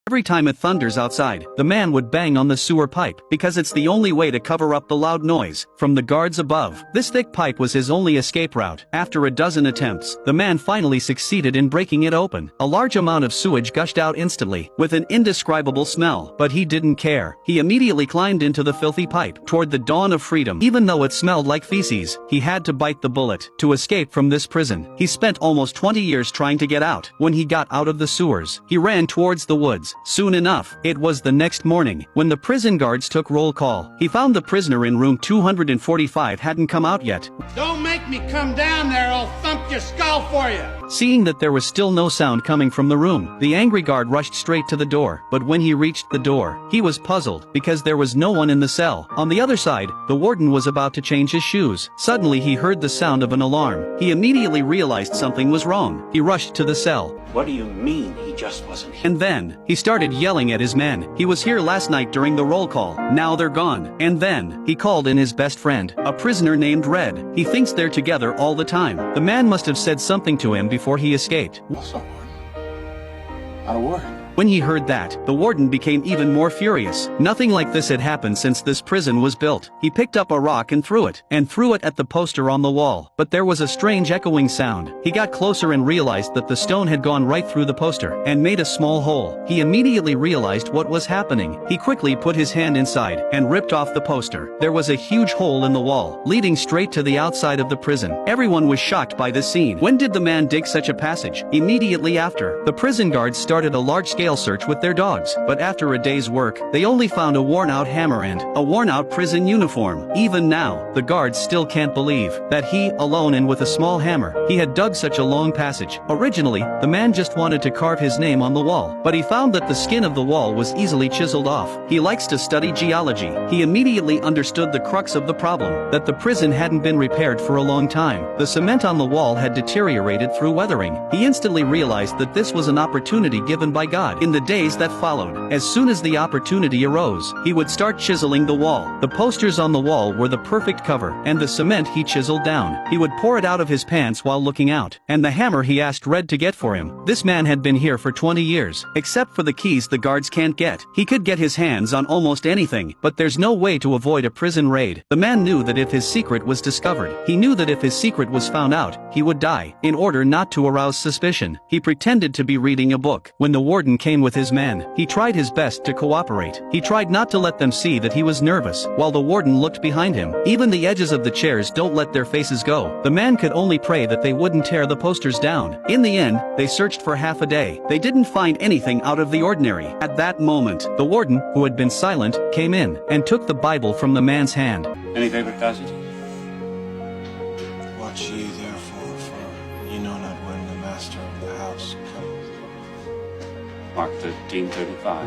Every time it thunders outside, the man would bang on the sewer pipe, because it's the only way to cover up the loud noise from the guards above. This thick pipe was his only escape route. After a dozen attempts, the man finally succeeded in breaking it open. A large amount of sewage gushed out instantly, with an indescribable smell, but he didn't care. He immediately climbed into the filthy pipe, toward the dawn of freedom. Even though it smelled like feces, he had to bite the bullet to escape from this prison. He spent almost 20 years trying to get out. When he got out of the sewers, he ran towards the woods. Soon enough, it was the next morning, when the prison guards took roll call. He found the prisoner in room 245 hadn't come out yet. Don't make me come down there, I'll thump your skull for you! Seeing that there was still no sound coming from the room, the angry guard rushed straight to the door, but when he reached the door, he was puzzled, because there was no one in the cell. On the other side, the warden was about to change his shoes. Suddenly he heard the sound of an alarm. He immediately realized something was wrong. He rushed to the cell. What do you mean he just wasn't here? And then, he started yelling at his men. He was here last night during the roll call. Now they're gone. And then, he called in his best friend, a prisoner named Red. He thinks they're together all the time. The man must have said something to him before he escaped. What's up, not a word. When he heard that, the warden became even more furious. Nothing like this had happened since this prison was built. He picked up a rock and threw it at the poster on the wall. But there was a strange echoing sound. He got closer and realized that the stone had gone right through the poster and made a small hole. He immediately realized what was happening. He quickly put his hand inside and ripped off the poster. There was a huge hole in the wall, leading straight to the outside of the prison. Everyone was shocked by this scene. When did the man dig such a passage? Immediately after, the prison guards started a large-scale search with their dogs, but after a day's work, they only found a worn-out hammer and a worn-out prison uniform. Even now, the guards still can't believe that he, alone and with a small hammer, he had dug such a long passage. Originally, the man just wanted to carve his name on the wall, but he found that the skin of the wall was easily chiseled off. He likes to study geology. He immediately understood the crux of the problem, that the prison hadn't been repaired for a long time. The cement on the wall had deteriorated through weathering. He instantly realized that this was an opportunity given by God. In the days that followed, as soon as the opportunity arose, he would start chiseling the wall. The posters on the wall were the perfect cover, and the cement he chiseled down. He would pour it out of his pants while looking out. And the hammer he asked Red to get for him. This man had been here for 20 years, except for the keys the guards can't get. He could get his hands on almost anything, but there's no way to avoid a prison raid. The man knew that if his secret was discovered, he knew that if his secret was found out, he would die. In order not to arouse suspicion, he pretended to be reading a book. When the warden came with his men, he tried his best to cooperate. He tried not to let them see that he was nervous, while the warden looked behind him. Even the edges of the chairs don't let their faces go. The man could only pray that they wouldn't tear the posters down. In the end, they searched for half a day. They didn't find anything out of the ordinary. At that moment, the warden, who had been silent, came in and took the Bible from the man's hand. Any favorite passage? Watch ye therefore, for ye know not when the master of the house cometh. Mark 13:35.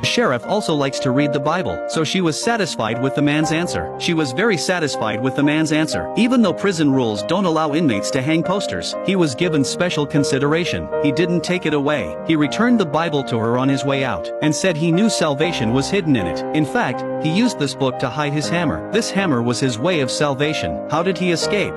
The sheriff also likes to read the Bible, so she was satisfied with the man's answer. She was very satisfied with the man's answer. Even though prison rules don't allow inmates to hang posters, he was given special consideration. He didn't take it away. He returned the Bible to her on his way out, and said he knew salvation was hidden in it. In fact, he used this book to hide his hammer. This hammer was his way of salvation. How did he escape?